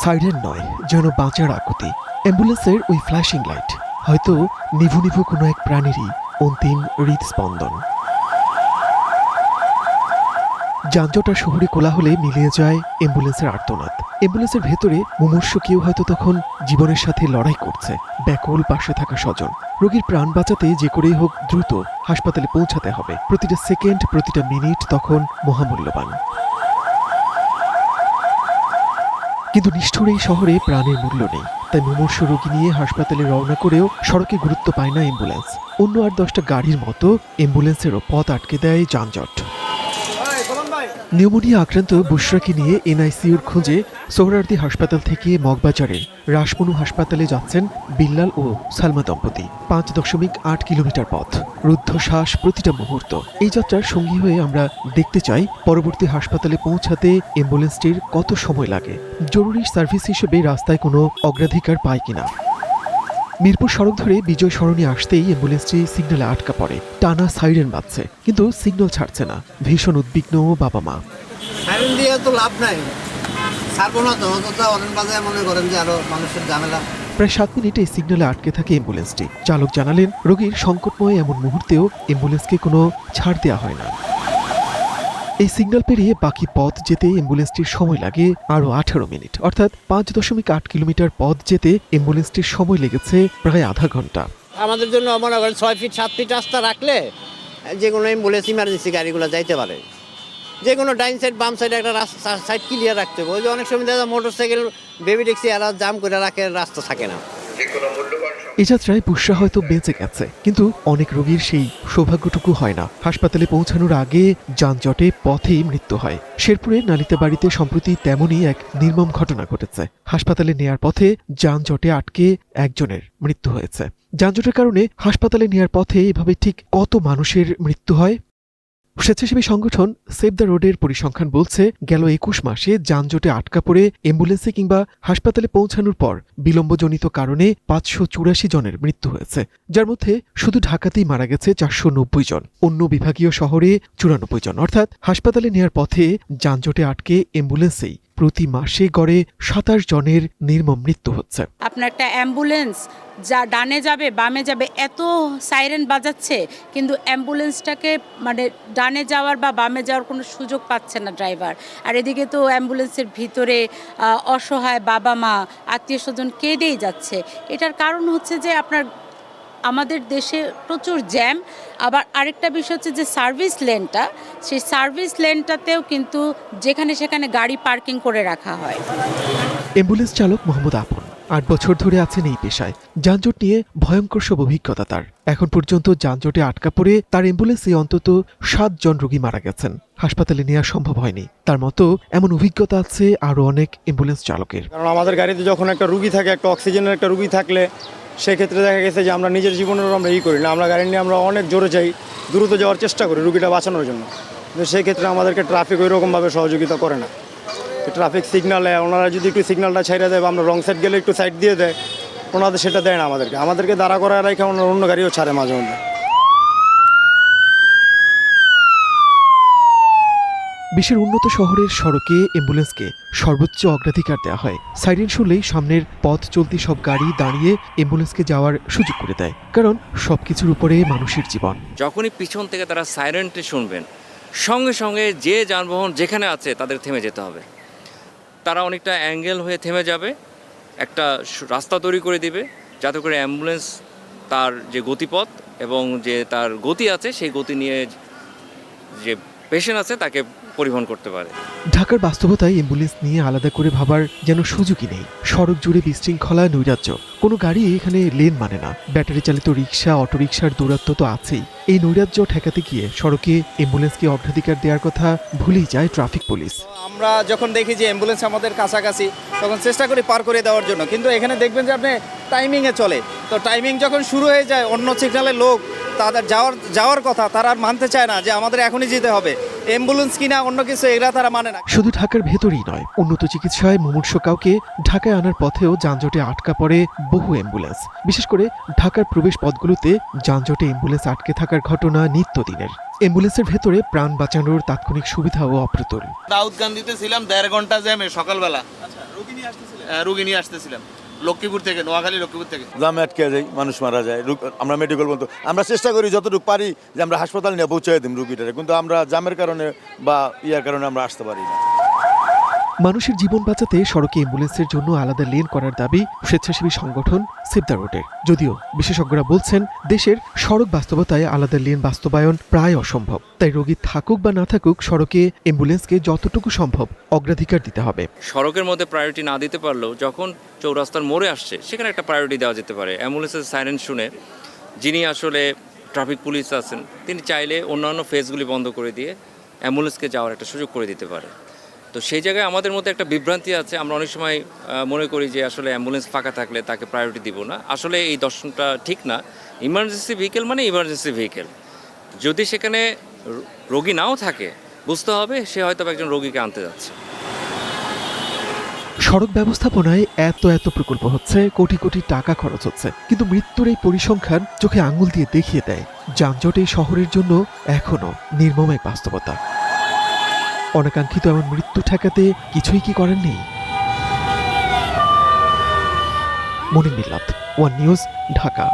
Siren নয়, যেন বাঁচার আকুতি। অ্যাম্বুলেন্সের ওই ফ্ল্যাশিং লাইট হয়তো নিভু নিভু কোনো এক প্রাণীরই অন্তিম হৃদস্পন্দন। যানজট আর শহুরে কোলাহলে মিলিয়ে যায় অ্যাম্বুলেন্সের আর্তনাদ। অ্যাম্বুলেন্সের ভেতরে মুমূর্ষু কেউ হয়তো তখন জীবনের সাথে লড়াই করছে, ব্যাকুল পাশে থাকা স্বজন। রোগীর প্রাণ বাঁচাতে যে করেই হোক দ্রুত হাসপাতালে পৌঁছাতে হবে। প্রতিটা সেকেন্ড, প্রতিটা মিনিট তখন মহামূল্যবান। কিন্তু নিষ্ঠুর এই শহরে প্রাণের মূল্য নেই, তাই মুমূর্ষু রোগী নিয়ে হাসপাতালে রওনা করেও সড়কে গুরুত্ব পায় না অ্যাম্বুলেন্স। অন্য আর 10টা গাড়ির মতো অ্যাম্বুলেন্সেরও পথ আটকে দেয় যানজট। নিউমোনিয়া আক্রান্ত বুশরাকে নিয়ে এনআইসিইউর খোঁজে সোহরাওয়ার্দী হাসপাতাল থেকে মগবাজারের রাসমনু হাসপাতালে যাচ্ছেন বিল্লাল ও সালমা দম্পতি। 5.8 কিলোমিটার পথ, রুদ্ধশ্বাস প্রতিটা মুহূর্ত। এই যাত্রার সঙ্গী হয়ে আমরা দেখতে চাই পরবর্তী হাসপাতালে পৌঁছাতে অ্যাম্বুলেন্সটির কত সময় লাগে, জরুরি সার্ভিস হিসেবে রাস্তায় কোনো অগ্রাধিকার পায় কিনা। মিরপুর সড়ক ধরে বিজয় সরণি আসতেই অ্যাম্বুলেন্সটি সিগন্যালে আটকা পড়ে। টানা সাইরেন বাজছে, কিন্তু সিগন্যাল ছাড়ছে না। ভীষণ উদ্বিগ্ন বাবা মা। সাইরেন দিয়ে তো লাভ নাই, ছাড়বো না তো, অনেক বাজায় মনে করেন যে আরো মানুষের ঝামেলা। প্রায় 7 মিনিট এই সিগন্যালে আটকে থাকে অ্যাম্বুলেন্সটি। চালক জানালেন, রোগীর সংকটময় এমন মুহূর্তেও অ্যাম্বুলেন্সকে কোনো ছাড় দেওয়া হয় না। এই সিগন্যাল পেরিয়ে বাকি পথ যেতে অ্যাম্বুলেন্সটির সময় লাগে আরও 18 মিনিট, অর্থাৎ 5.8 কিলোমিটার পথ যেতে অ্যাম্বুলেন্সটির সময় লেগেছে প্রায় আধা ঘন্টা। আমাদের জন্য মনে করেন 6 ফিট 7 ফিট রাস্তা রাখলে যে কোনো অ্যাম্বুলেন্স ইমার্জেন্সি গাড়িগুলো যাইতে পারে। যে কোনো ডাইন সাইড বাম সাইডে একটা রাস্তা সাইড ক্লিয়ার রাখতে হবে। ওই যে অনেক সময় দেখা মোটর সাইকেল বেবি ট্যাক্সি এরা জাম করে রাখে, রাস্তা থাকে না। এ যাত্রায় বুশরা হয়তো বেঁচে গেছে, কিন্তু অনেক রোগীর সেই সৌভাগ্যটুকু হয় না। হাসপাতালে পৌঁছানোর আগে যানজটে পথেই মৃত্যু হয়। শেরপুরের নালিতা বাড়িতে সম্প্রতি তেমনই এক নির্মম ঘটনা ঘটেছে। হাসপাতালে নেয়ার পথে যানজটে আটকে একজনের মৃত্যু হয়েছে। যানজটের কারণে হাসপাতালে নেয়ার পথে এভাবে ঠিক কত মানুষের মৃত্যু হয়? স্বেচ্ছাসেবী সংগঠন সেভ দ্য রোডের পরিসংখ্যান বলছে, গেল 21 মাসে যানজটে আটকা পড়ে অ্যাম্বুলেন্সে কিংবা হাসপাতালে পৌঁছানোর পর বিলম্বজনিত কারণে 584 জনের মৃত্যু হয়েছে, যার মধ্যে শুধু ঢাকাতেই মারা গেছে 490 জন, অন্য বিভাগীয় শহরে 94 জন। অর্থাৎ হাসপাতালে নেয়ার পথে যানজটে আটকে অ্যাম্বুলেন্সেই প্রতি মাসে গড়ে 27 জনের নির্মম মৃত্যু হচ্ছে। আপনার একটা অ্যাম্বুলেন্স যা ডানে যাবে বামে যাবে, এত সাইরেন বাজাচ্ছে, কিন্তু অ্যাম্বুলেন্সটাকে মানে ডানে যাওয়ার বা বামে যাওয়ার কোনো সুযোগ পাচ্ছে না ড্রাইভার। আর এদিকে তো অ্যাম্বুলেন্সের ভিতরে অসহায় বাবা মা আত্মীয় স্বজন কেঁদেই যাচ্ছে। এটার কারণ হচ্ছে যে আপনার আমাদের দেশে প্রচুর জ্যাম। আবার আরেকটা বিষয় হচ্ছে যে সার্ভিস লেনটা, সেই সার্ভিস লেনটাতেও কিন্তু যেখানে সেখানে গাড়ি পার্কিং করে রাখা হয়। অ্যাম্বুলেন্স চালক মোহাম্মদ আপন 8 বছর ধরে আছেন এই পেশায়। যানজট নিয়ে ভয়ঙ্কর সব অভিজ্ঞতা তার। এখন পর্যন্ত যানজটে আটকা পড়ে তার অ্যাম্বুলেন্সে অন্তত 7 জন রোগী মারা গেছেন। হাসপাতালে নেওয়া সম্ভব হয়নি। তার মতো এমন অভিজ্ঞতা আছে আরও অনেক অ্যাম্বুলেন্স চালকের। কারণ আমাদের গাড়িতে যখন একটা রুগী থাকে, একটা অক্সিজেনের একটা রুগী থাকলে সেক্ষেত্রে দেখা গেছে যে আমরা নিজের জীবনেরও আমরা করি না, আমরা গাড়ি নিয়ে আমরা অনেক জোরে যাই, দ্রুত যাওয়ার চেষ্টা করি রুগীটা বাঁচানোর জন্য। কিন্তু সেই ক্ষেত্রে আমাদেরকে ট্রাফিক ওই রকমভাবে সহযোগিতা করে না। ট্রাফিক সিগনালে ওনারা যদি একটু সিগনালটা ছেড়ে দেয় বা আমরা রং সাইড গেলে একটু সাইড দিয়ে দেয়, ওনাদের সেটা দেয় না আমাদেরকে দাঁড়া করা রেখে অন্য গাড়িও ছাড়ে মাঝে মধ্যে। বিশ্বের উন্নত শহরের সড়কে অ্যাম্বুলেন্সকে সর্বোচ্চ অগ্রাধিকার দেওয়া হয়। সাইরেন শুনলেই সামনের পথ চলতি সব গাড়ি দাঁড়িয়ে অ্যাম্বুলেন্সকে যাওয়ার সুযোগ করে দেয়, কারণ সবকিছুর উপরে মানুষের জীবন। যখনই পিছন থেকে তারা সাইরেনটি শুনবেন, সঙ্গে সঙ্গে যে যানবাহন যেখানে আছে তাদের থেমে যেতে হবে। তারা অনেকটা অ্যাঙ্গেল হয়ে থেমে যাবে, একটা রাস্তা তৈরি করে দিবে যাতে করে অ্যাম্বুলেন্স তার যে গতিপথ এবং যে তার গতি আছে সেই গতি নিয়ে যে পেশেন্ট আছে তাকে পরিবহন করতে পারে। ঢাকার বাস্তবতায় অ্যাম্বুলেন্স নিয়ে আলাদা করে ভাবার যেন সুযোগই নেই। সড়ক জুড়ে বিশৃঙ্খলা, নৈরাজ্য। কোনো গাড়ি এখানে লেন মানে না। ব্যাটারি চালিত রিক্সা, অটোরিকশার দৌরাত্ম তো আছেই। এই নৈরাজ্য ঠেকাতে গিয়ে সড়কে অ্যাম্বুলেন্সকে অগ্রাধিকার দেওয়ার কথা ভুলেই যায় ট্রাফিক পুলিশ। আমরা যখন দেখি যে অ্যাম্বুলেন্স আমাদের কাছাকাছি, তখন চেষ্টা করি পার করে দেওয়ার জন্য, কিন্তু এখানে দেখবেন যে আপনি টাইমিংয়ে চলে। তো টাইমিং যখন শুরু হয়ে যায়, অন্য সিগনালের লোক তাদের যাওয়ার কথা তারা আর মানতে চায় না যে আমাদের এখনই যেতে হবে। অ্যাম্বুলেন্স কিনা অন্য কিছু এগুলা তারা মানে না। শুধু ঢাকার ভেতরেই নয়, উন্নত চিকিৎসায় মুমূর্ষু কাউকে ঢাকায় আনার পথেও যানজটে আটকা পড়ে বহু অ্যাম্বুলেন্স। বিশেষ করে ঢাকার প্রবেশ পথগুলোতে যানজটে অ্যাম্বুলেন্স আটকে থাকার ঘটনা নিত্যদিনের। অ্যাম্বুলেন্সের ভেতরে প্রাণ বাঁচানোর তাৎক্ষণিক সুবিধাও অপ্রতুল। দাউদকান্দিতে ছিলাম 1.5 ঘন্টা জ্যামে সকালবেলা। রুগী নিয়ে আসতেছিলাম লক্ষ্মীপুর থেকে, নোয়াখালী লক্ষ্মীপুর থেকে। জামে আটকে যাই, মানুষ মারা যায়। আমরা মেডিকেল পর্যন্ত আমরা চেষ্টা করি যতটুকু পারি যে আমরা হাসপাতাল নিয়ে পৌঁছে দিই রুগীটারে, কিন্তু আমরা জামের কারণে বা ইয়ার কারণে আমরা আসতে পারি না। মানুষের জীবন বাঁচাতে সড়কে অ্যাম্বুলেন্সের জন্য আলাদা লেন করার দাবি স্বেচ্ছাসেবী সংগঠন সেভ দ্য রোডের। যদিও বিশেষজ্ঞরা বলছেন দেশের সড়ক বাস্তবতায় আলাদা লেন বাস্তবায়ন প্রায় অসম্ভব। তাই রোগী থাকুক বা না থাকুক, সড়কে অ্যাম্বুলেন্সকে যতটুকু সম্ভব অগ্রাধিকার দিতে হবে। সড়কের মধ্যে প্রায়োরিটি না দিতে পারলেও যখন চৌরাস্তার মোড়ে আসছে সেখানে একটা প্রায়োরিটি দেওয়া যেতে পারে। অ্যাম্বুলেন্সের সাইরেন শুনে যিনি আসলে ট্রাফিক পুলিশ আছেন তিনি চাইলে অন্যান্য ফেজগুলি বন্ধ করে দিয়ে অ্যাম্বুলেন্সকে যাওয়ার একটা সুযোগ করে দিতে পারে। তো সেই জায়গায় আমাদের মধ্যে একটা বিভ্রান্তি আছে। আমরা অনেক সময় মনে করি যে আসলে অ্যাম্বুলেন্স ফাঁকা থাকলে তাকে প্রায়োরিটি দিব না। আসলে এই দর্শনটা ঠিক না। ইমার্জেন্সি ভেহিকেল মানে ইমার্জেন্সি ভেহিকেল। যদি সেখানে রোগী নাও থাকে, বুঝতে হবে সে হয়তো একজন রোগীকে আনতে যাচ্ছে। সড়ক ব্যবস্থাপনায় এত প্রকল্প হচ্ছে, কোটি কোটি টাকা খরচ হচ্ছে, কিন্তু মৃত্যুর এই পরিসংখ্যান চোখে আঙুল দিয়ে দেখিয়ে দেয় যানজট এই শহরের জন্য এখনো নির্মম এক বাস্তবতা। অনাকাঙ্ক্ষিত এমন মৃত্যু ঠেকাতে কিছুই কি করার নেই? মনির মিল্লাত, ওয়ান নিউজ, ঢাকা।